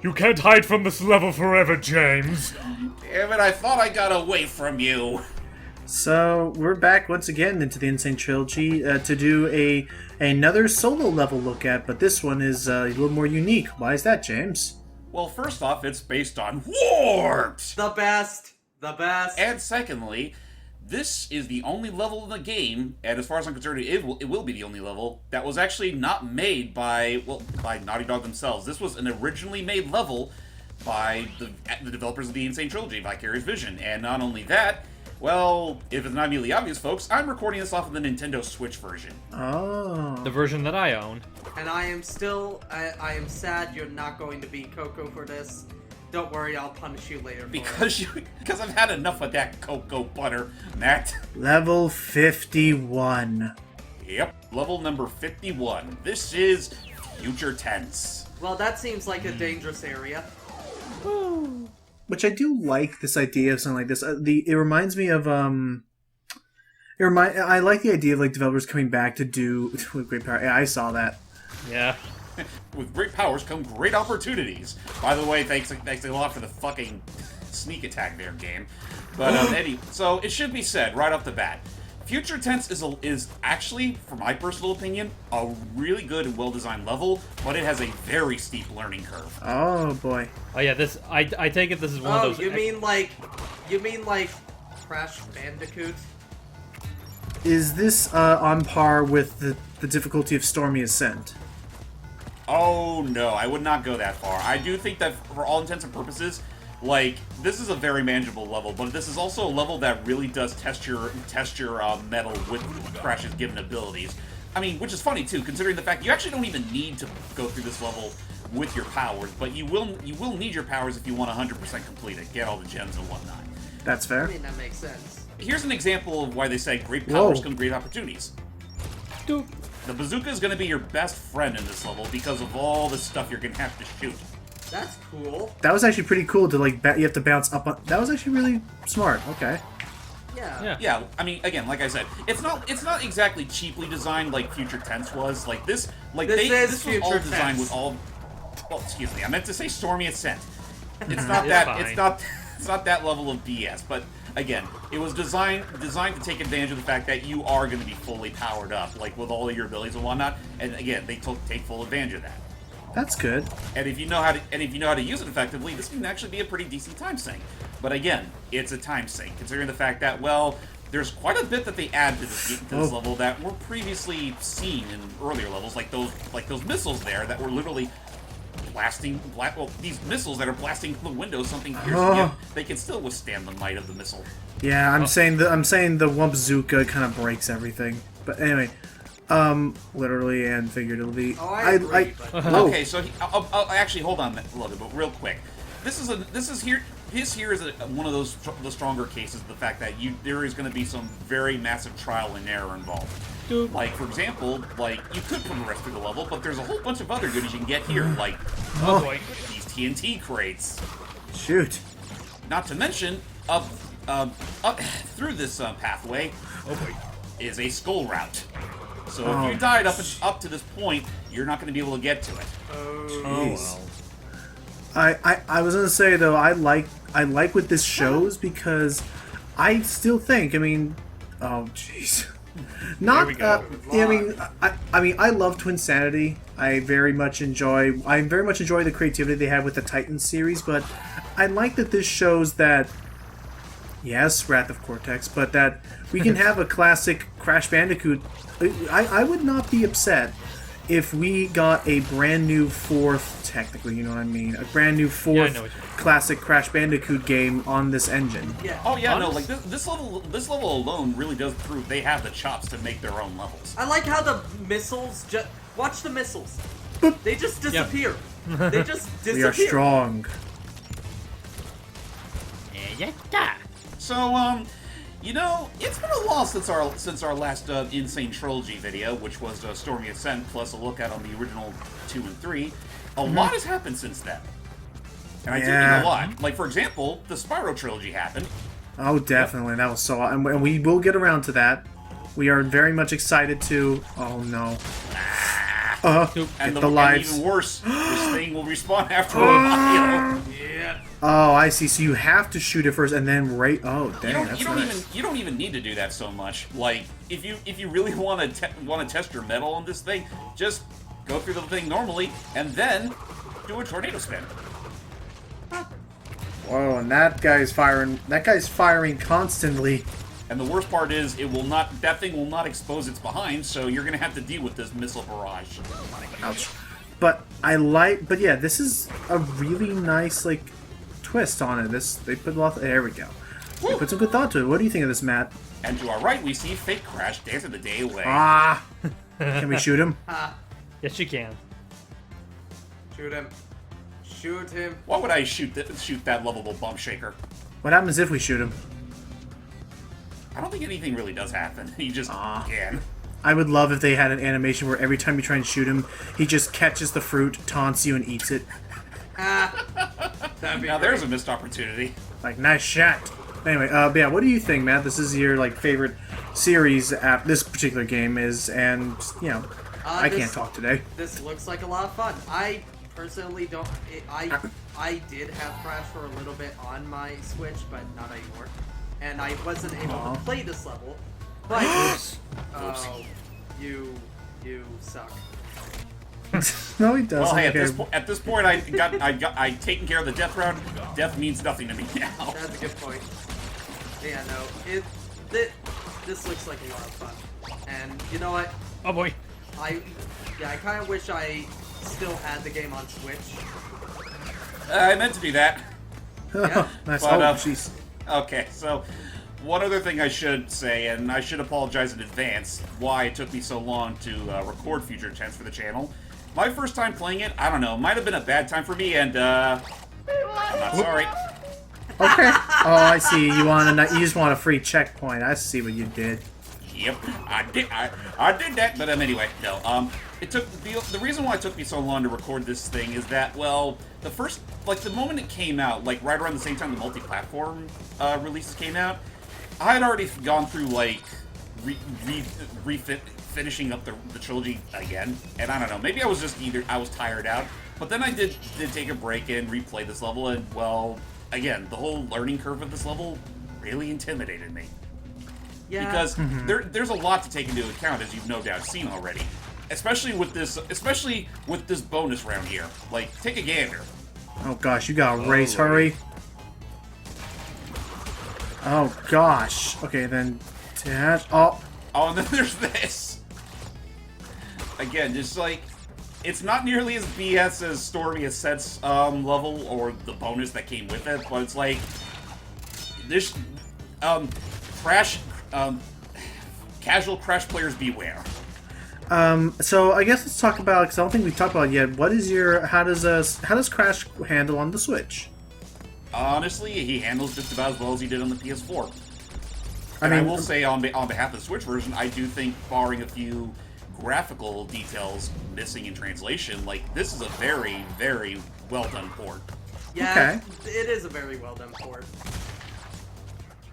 You can't hide from this level forever, James. Damn it, I thought I got away from you. So we're back once again into the N.Sane trilogy to do another solo level look at, but this one is a little more unique. Why is that, James? Well, first off, it's based on Warped! The best! The best! And secondly, this is the only level in the game, and as far as I'm concerned, it will be the only level, that was actually not made by Naughty Dog themselves. This was an originally made level by the developers of the N.Sane trilogy, Vicarious Vision. And not only that, well, if it's not immediately obvious, folks, I'm recording this off of the Nintendo Switch version. Oh. The version that I own. And I am sad you're not going to beat Coco for this. Don't worry, I'll punish you later. Because I've had enough of that cocoa butter, Matt. Level 51. Yep, level number 51. This is Future Tense. Well, that seems like a dangerous area. Which I do like this idea of something like this. It reminds me of I like the idea of like developers coming back to do with great power. Yeah, I saw that. Yeah. With great powers come great opportunities. By the way, thanks a lot for the fucking sneak attack there, game. But so it should be said right off the bat, Future Tense is actually, for my personal opinion, a really good and well-designed level, but it has a very steep learning curve. Oh boy. Oh yeah, this I take it this is one of those. You mean like Crash Bandicoot? Is this on par with the difficulty of Stormy Ascent? Oh no, I would not go that far. I do think that for all intents and purposes, like, this is a very manageable level, but this is also a level that really does test your metal with Crash's given abilities. I mean, which is funny too, considering the fact you actually don't even need to go through this level with your powers, but you will need your powers if you want 100% complete it, get all the gems and whatnot. That's fair. I mean, that makes sense. Here's an example of why they say great powers come great opportunities. Doop. The bazooka is going to be your best friend in this level because of all the stuff you're going to have to shoot. That's cool. That was actually pretty cool to like you have to bounce up on. That was actually really smart. Okay. Yeah. Yeah, I mean, again, like I said, it's not exactly cheaply designed like Future Tense was. Like this was all designed with all. Well, excuse me, I meant to say Stormy Ascent. It's not that. It's not that level of BS. But again, it was designed to take advantage of the fact that you are going to be fully powered up, like with all of your abilities and whatnot. And again, they take full advantage of that. That's good. And if you know how to use it effectively, this can actually be a pretty decent time sink. But again, it's a time sink, considering the fact that, well, there's quite a bit that they add to this level that were previously seen in earlier levels, like those missiles there that were literally these missiles that are blasting through the window, something piercing you, they can still withstand the might of the missile. Yeah, I'm saying the Wumpzooka kind of breaks everything. But anyway. Literally and figuratively. Oh, I agree. Okay, so actually, hold on, Logan, but real quick. This is one of the stronger cases of the fact that there is going to be some very massive trial and error involved. Dude. Like, for example, like, you could progress through the level, but there's a whole bunch of other goodies you can get here, like, Oh boy. these TNT crates. Shoot. Not to mention, up through this pathway, is a skull route. So if you died up to this point, you're not going to be able to get to it. Jeez. I was gonna say though, I like what this shows because I still think, I mean, oh jeez, not. Here we go. I mean, I love Twinsanity. I very much enjoy the creativity they have with the Titan series, but I like that this shows that. Yes, Wrath of Cortex, but that we can have a classic Crash Bandicoot. I would not be upset if we got a brand new fourth, technically, you know what I mean? A brand new fourth classic Crash Bandicoot game on this engine. Yeah. Oh yeah, no, like this level alone really does prove they have the chops to make their own levels. I like how the missiles watch the missiles. They just disappear. They just disappear. We are strong. So, you know, it's been a while since our last N.Sane trilogy video, which was Stormy Ascent plus a look at on the original 2 and 3. A lot has happened since then. And I do mean a lot. Like, for example, the Spyro trilogy happened. Oh, definitely. That was so... And we will get around to that. We are very much excited to... Oh, no. Oop. And, the lives. and even worse, this thing will respawn after a while. Yeah. Oh, I see. So you have to shoot it first and then Oh, dang, that's nice. You don't even need to do that so much. Like, if you really want to test your metal on this thing, just go through the thing normally and then do a tornado spin. Whoa, and that guy's firing. That guy's firing constantly. And the worst part is, that thing will not expose its behind, so you're gonna have to deal with this missile barrage. Ouch. But yeah, this is a really nice like twist on it. They put a lot. There we go. They put some good thought to it. What do you think of this, Matt? And to our right, we see Fake Crash dancing the day away. Ah, can we shoot him? Yes, you can. Shoot him. Shoot him. Why would I shoot that lovable bump shaker? What happens if we shoot him? I don't think anything really does happen. He just can. I would love if they had an animation where every time you try and shoot him, he just catches the fruit, taunts you, and eats it. That'd be Now great. there's a missed opportunity. Like, nice shot. Anyway, yeah, what do you think, Matt? This is your like favorite series app. This particular game is, and you know, I can't talk today. This looks like a lot of fun. I personally don't. I did have Crash for a little bit on my Switch, but not anymore. And I wasn't able to play this level. But oh, you suck. No, he doesn't. Well, hey, Okay. at this point, I taken care of the death round. Death means nothing to me now. That's a good point. Yeah, no, this looks like a lot of fun. And you know what? Oh boy. I kind of wish I still had the game on Switch. I meant to do that. Yeah. Nice. But, Oh, jeez. Okay, so one other thing I should say, and I should apologize in advance, why it took me so long to record future attempts for the channel. My first time playing it, I don't know, might have been a bad time for me, and I'm not sorry. Okay. Oh, I see. You just want a free checkpoint. I see what you did. Yep, I did that, but anyway, no. It took the reason why it took me so long to record this thing is that, well, the moment it came out, like right around the same time the multi-platform releases came out, I had already gone through like finishing up the trilogy again, and I don't know, maybe I was tired out, but then I did take a break and replay this level, and well, again, the whole learning curve of this level really intimidated me. Yeah. Because there's a lot to take into account, as you've no doubt seen already. Especially with this bonus round here. Like, take a gander. Oh gosh, you got a race. Hurry. Oh gosh. Okay, then dash. Oh. Oh, and then there's this. Again, just like, it's not nearly as BS as Stormy Ascent's level or the bonus that came with it, but it's like this casual Crash players beware. So I guess let's talk about, because I don't think we've talked about it yet. How does Crash handle on the Switch? Honestly, he handles just about as well as he did on the PS4. I will say on behalf of the Switch version, I do think, barring a few graphical details missing in translation, like, this is a very, very well done port. Yeah, it is a very well done port.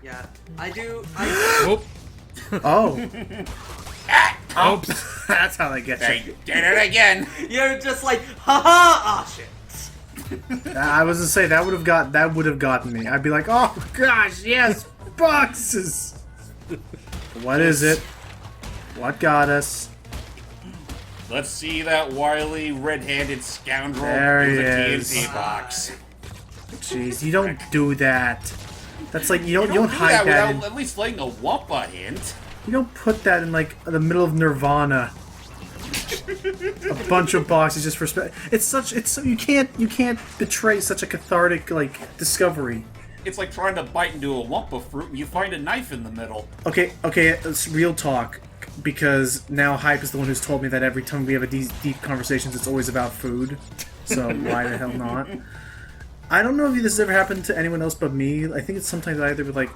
Yeah, I Oop. Oh. Oops. That's how they get They you. did it again! You're just like, haha, ah shit. I was gonna say that would have gotten me. I'd be like, oh gosh, yes, boxes. What is it? What got us? Let's see that wily, red-handed scoundrel There he with a is. TNT box. Jeez, you don't do that. That's like you don't do hide that. without at least letting a Wampa hint. You don't put that in like the middle of Nirvana. A bunch of boxes just for you can't betray such a cathartic like discovery. It's like trying to bite into a Wampa fruit and you find a knife in the middle. Okay, it's real talk. Because now Hype is the one who's told me that every time we have deep conversations, it's always about food. So why the hell not? I don't know if this has ever happened to anyone else but me. I think it's sometimes either with like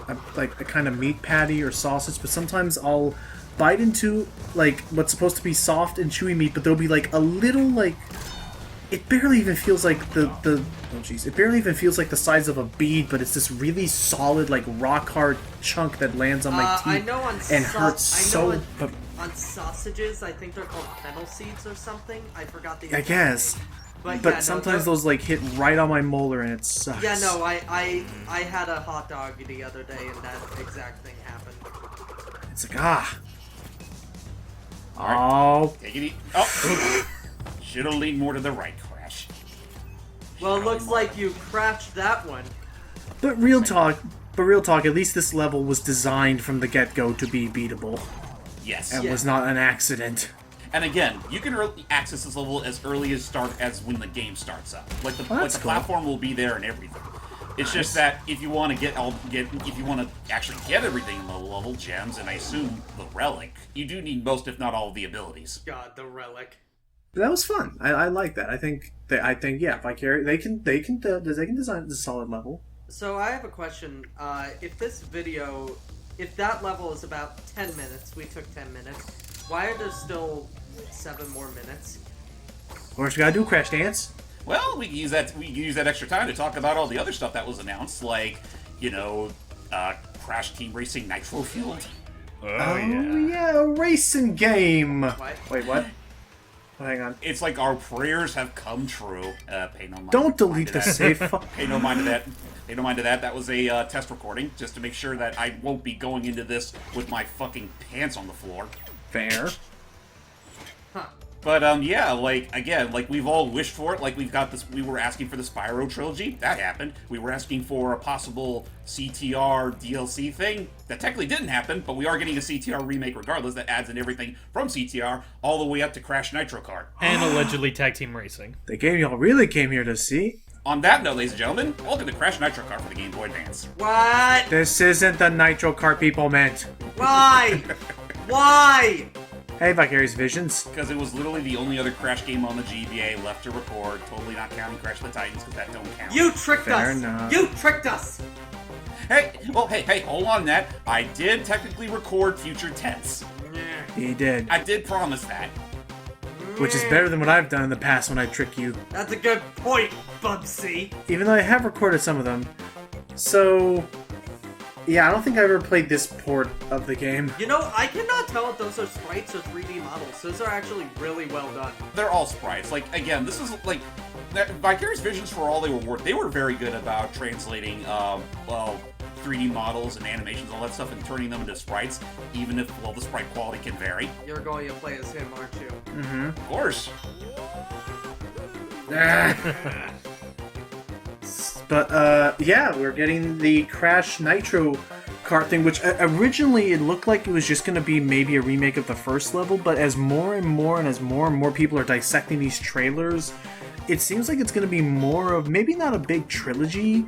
a kind of meat patty or sausage, but sometimes I'll bite into like what's supposed to be soft and chewy meat, but there'll be like a little like it barely even feels like it barely even feels like the size of a bead, but it's this really solid like rock hard chunk that lands on my teeth I know on and hurts on sausages. I think they're called fennel seeds or something. I forgot the I exact guess. name. But yeah, no, sometimes those like hit right on my molar and it sucks. Yeah, no, I had a hot dog the other day and that exact thing happened. It's like, ah. Oh. Take it easy. Oh! Should've leaned more to the right, Crash. Well, it looks like you crashed that one. But real talk, at least this level was designed from the get-go to be beatable. Yes. And Yeah. was not an accident. And again, you can access this level as early as when the game starts up. Like the that's cool. platform will be there and everything. It's just that if you want to if you want to actually get everything in the level, gems, and I assume the relic, you do need most, if not all, of the abilities. God, the relic. But that was fun. I like that. I think yeah, Vicarious they can design a solid level. So I have a question. If that level is about 10 minutes, we took 10 minutes, why are there still 7 more minutes? Of course, you gotta do Crash Dance. Well, we can use that extra time to talk about all the other stuff that was announced, like, Crash Team Racing Nitro-Fueled. Oh yeah, a racing game. What? Wait, what? Oh, hang on. It's like our prayers have come true. Pay no mind. Don't delete the save file. Pay no mind to that. Pay no mind to that. That was a test recording, just to make sure that I won't be going into this with my fucking pants on the floor. Fair. Huh. But, yeah, again, we've all wished for it. We were asking for the Spyro trilogy. That happened. We were asking for a possible CTR DLC thing. That technically didn't happen, but we are getting a CTR remake regardless that adds in everything from CTR all the way up to Crash Nitro Kart. And allegedly tag team racing. The game y'all really came here to see. On that note, ladies and gentlemen, welcome to Crash Nitro Kart for the Game Boy Advance. What? This isn't the Nitro Kart people meant. Why? Why? Hey, Vicarious Visions. Because it was literally the only other Crash game on the GBA left to record, totally not counting Crash of the Titans, because that don't count. You tricked Fair us! enough. You tricked us! Hey, hold on that. I did technically record future tense. He did. I did promise that. Which is better than what I've done in the past when I trick you. That's a good point, Bubsy. Even though I have recorded some of them. So... yeah, I don't think I ever played this port of the game. You know, I cannot tell if those are sprites or 3D models. Those are actually really well done. They're all sprites. Again, this is Vicarious Visions, for all they were worth, they were very good about translating, 3D models and animations, all that stuff, and turning them into sprites, even if, the sprite quality can vary. You're going to play as him, aren't you? Mm-hmm. Of course. But, yeah, we're getting the Crash Nitro Kart thing, which originally it looked like it was just going to be maybe a remake of the first level, but as more and more people are dissecting these trailers, it seems like it's going to be more of, maybe not a big trilogy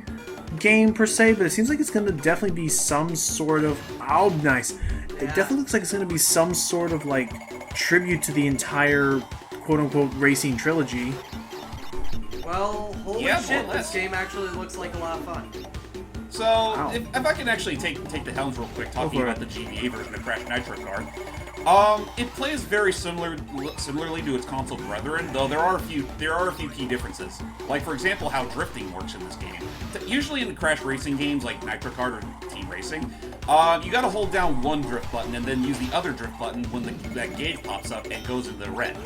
game per se, but it seems like it's going to definitely be some sort of, oh, nice. It definitely looks like it's going to be some sort of, tribute to the entire quote-unquote racing trilogy. Well, holy Yeah, shit, more or this less. game actually looks like a lot of fun. So, if I can actually take the helms real quick, talking for about it. the GBA version of Crash Nitro Kart, it plays very similarly to its console brethren, though there are a few key differences. Like, for example, how drifting works in this game. Usually in the Crash racing games like Nitro Kart or Team Racing, you gotta hold down one drift button and then use the other drift button when that gauge pops up and goes into the red.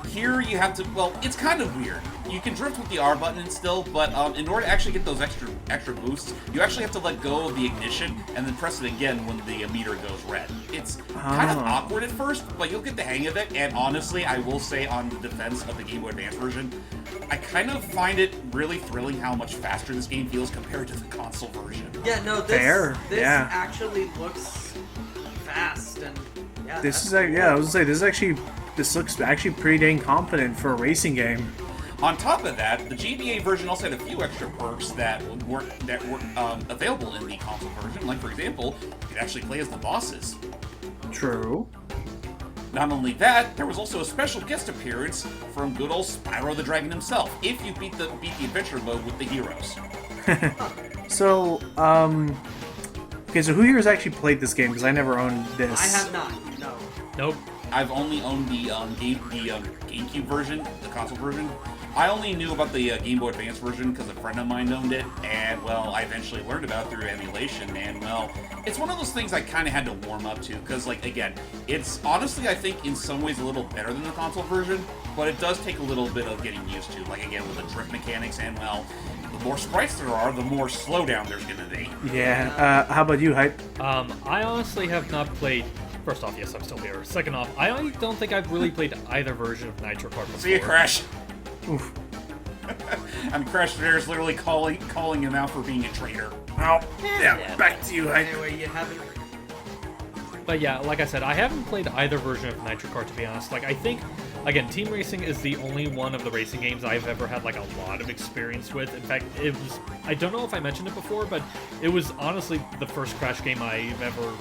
Here you have to, it's kind of weird. You can drift with the R button still, but in order to actually get those extra boosts, you actually have to let go of the ignition and then press it again when the meter goes red. It's kind of awkward at first, but you'll get the hang of it, and honestly, I will say on the defense of the Game Boy Advance version, I kind of find it really thrilling how much faster this game feels compared to the console version. Yeah, no, this actually looks fast, and yeah, This is that's yeah, I was gonna say this looks actually pretty dang confident for a racing game. On top of that, the GBA version also had a few extra perks that weren't available in the console version. Like, for example, you could actually play as the bosses. True. Not only that, there was also a special guest appearance from good old Spyro the Dragon himself, if you beat the adventure mode with the heroes. So, okay, so who here has actually played this game? Because I never owned this. I have not, no. Nope. I've only owned the GameCube version, the console version. I only knew about the Game Boy Advance version because a friend of mine owned it, and, well, I eventually learned about it through emulation, and, well, it's one of those things I kind of had to warm up to, because, like, again, it's honestly, I think, in some ways a little better than the console version, but it does take a little bit of getting used to, like, again, with the drift mechanics, and, well, the more sprites there are, the more slowdown there's going to be. Yeah, how about you, Hype? I honestly have not played. First off, yes, I'm still here. Second off, I don't think I've really played either version of Nitro Kart before. See you, Crash. Oof. And Crash there's literally calling him out for being a traitor. Oh, yeah, back to you, Hype. Anyway, you haven't. But yeah, like I said, I haven't played either version of Nitro Kart, to be honest. Like, I think, again, Team Racing is the only one of the racing games I've ever had, like, a lot of experience with. In fact, it was, I don't know if I mentioned it before, but it was honestly the first Crash game I've ever,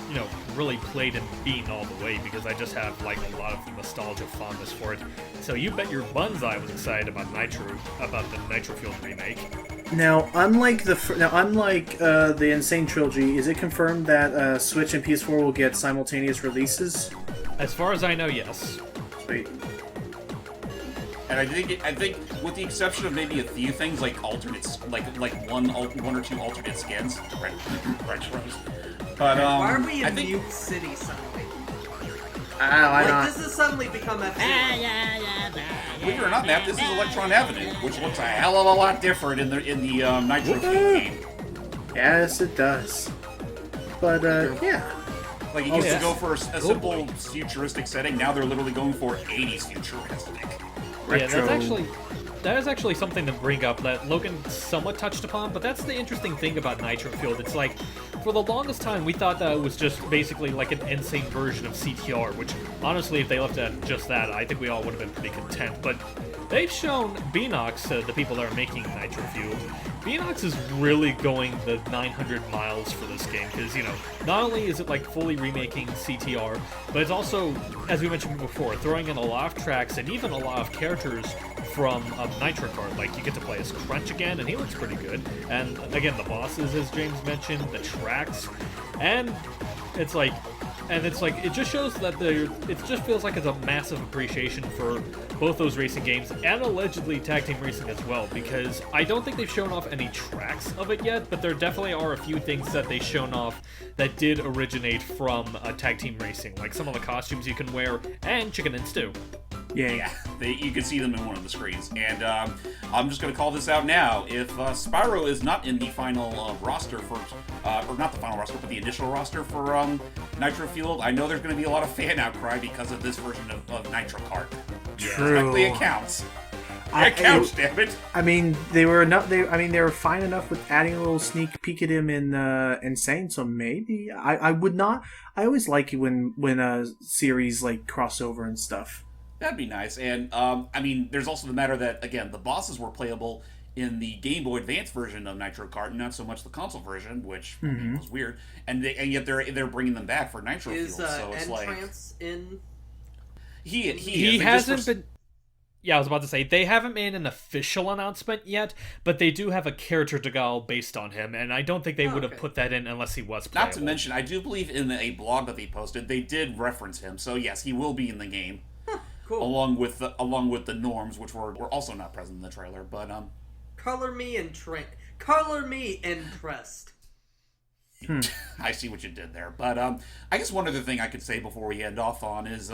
really played and beaten all the way, because I just have, like, a lot of nostalgia fondness for it. So you bet your buns I was excited about the Nitro-Fueled remake. Now, unlike the N.Sane trilogy, is it confirmed that Switch and PS4 will get simultaneous releases? As far as I know, yes. Sweet. And I think, with the exception of maybe a few things like alternates, like one or two alternate skins, but Why are we I in think Mute City suddenly? Why not? This has suddenly become a believe it or not, Matt, this is Electron Avenue, which looks a hell of a lot different in the Nitro-Fueled game. Yes, it does. But, yeah. Like, it used to go for a simple futuristic setting, now they're literally going for 80s futuristic. Retro. Yeah, that is actually something to bring up that Logan somewhat touched upon, but that's the interesting thing about Nitro-Fueled. It's like, for the longest time, we thought that it was just basically like an N.Sane version of CTR, which, honestly, if they left it at just that, I think we all would have been pretty content. But they've shown Beanox, the people that are making Nitro-Fueled, Beanox is really going the 900 miles for this game, because, not only is it, like, fully remaking CTR, but it's also, as we mentioned before, throwing in a lot of tracks and even a lot of characters from Nitro Kart. Like, you get to play as Crunch again, and he looks pretty good. And, again, the bosses, as James mentioned, the tracks, and it's like, it just shows that it just feels like it's a massive appreciation for both those racing games, and allegedly tag team racing as well, because I don't think they've shown off any tracks of it yet, but there definitely are a few things that they've shown off that did originate from tag team racing, like some of the costumes you can wear, and Chicken and Stew. Yeah, you can see them in one of the screens. And I'm just going to call this out now. If Spyro is not in the final roster for, or not the final roster, but the initial roster for Nitro-Fueled, I know there's going to be a lot of fan outcry because of this version of Nitro Kart. True. Frankly, it counts. It counts, damn it. I mean, they were fine enough with adding a little sneak peek at him in N.Sane, so maybe I would not. I always like it when a series like crossover and stuff. That'd be nice. And, I mean, there's also the matter that, again, the bosses were playable in the Game Boy Advance version of Nitro Kart, not so much the console version, which was weird. And yet they're bringing them back for Nitro-Fueled. So it's N-Trance in? He hasn't been. Yeah, I was about to say, they haven't made an official announcement yet, but they do have a character decal based on him, and I don't think they would have put that in unless he was playable. Not to mention, I do believe in a blog that they posted, they did reference him, so yes, he will be in the game. Cool. Along with the norms, which were also not present in the trailer, but Color me impressed. I see what you did there. But I guess one other thing I could say before we end off on is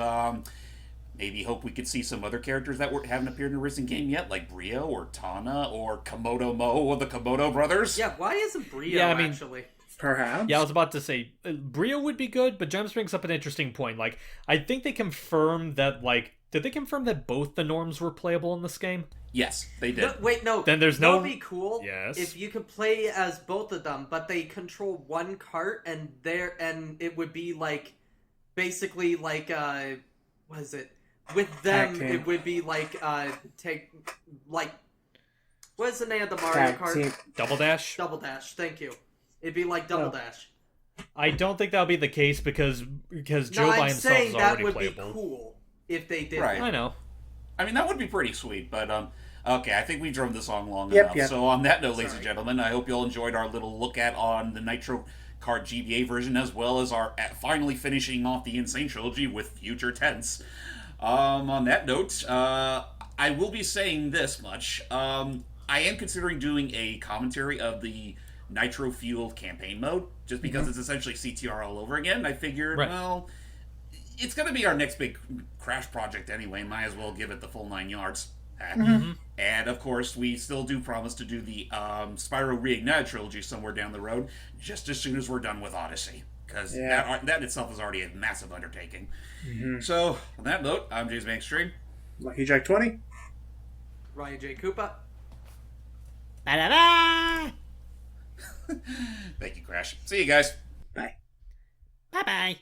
maybe hope we could see some other characters that haven't appeared in a racing game yet, like Brio or Tana or Komodo Mo of the Komodo brothers. Yeah, why isn't Brio actually? Perhaps. Yeah, I was about to say, Brio would be good, but James brings up an interesting point. Like, I think they confirmed that, like, did they confirm that both the norms were playable in this game? Yes, they did. No. Then there's That would be cool. Yes. If you could play as both of them, but they control one cart, and it would be like, basically like, what is it? With them, it would be like, what is the name of the Mario Kart? Double Dash? Double Dash, thank you. It'd be like Double Dash. I don't think that'll be the case because Joe by himself is already playable. that would be cool if they did. Right. I know. I mean, that would be pretty sweet, but okay, I think we drove this on long enough. Yep. So on that note, ladies and gentlemen, I hope you all enjoyed our little look on the Nitro Kart GBA version, as well as our finally finishing off the N.Sane trilogy with future tense. On that note, I will be saying this much. I am considering doing a commentary of the Nitro-Fueled campaign mode, just because it's essentially CTR all over again. I figured, Right. well, it's going to be our next big Crash project anyway. Might as well give it the full 9 yards. And of course, we still do promise to do the Spyro Reignited trilogy somewhere down the road, just as soon as we're done with Odyssey. Because that itself is already a massive undertaking. So, on that note, I'm James Mainstream. Lucky Jack 20. Ryan J. Koopa. Ba-da-da! Thank you, Crash. See you guys. Bye. Bye-bye.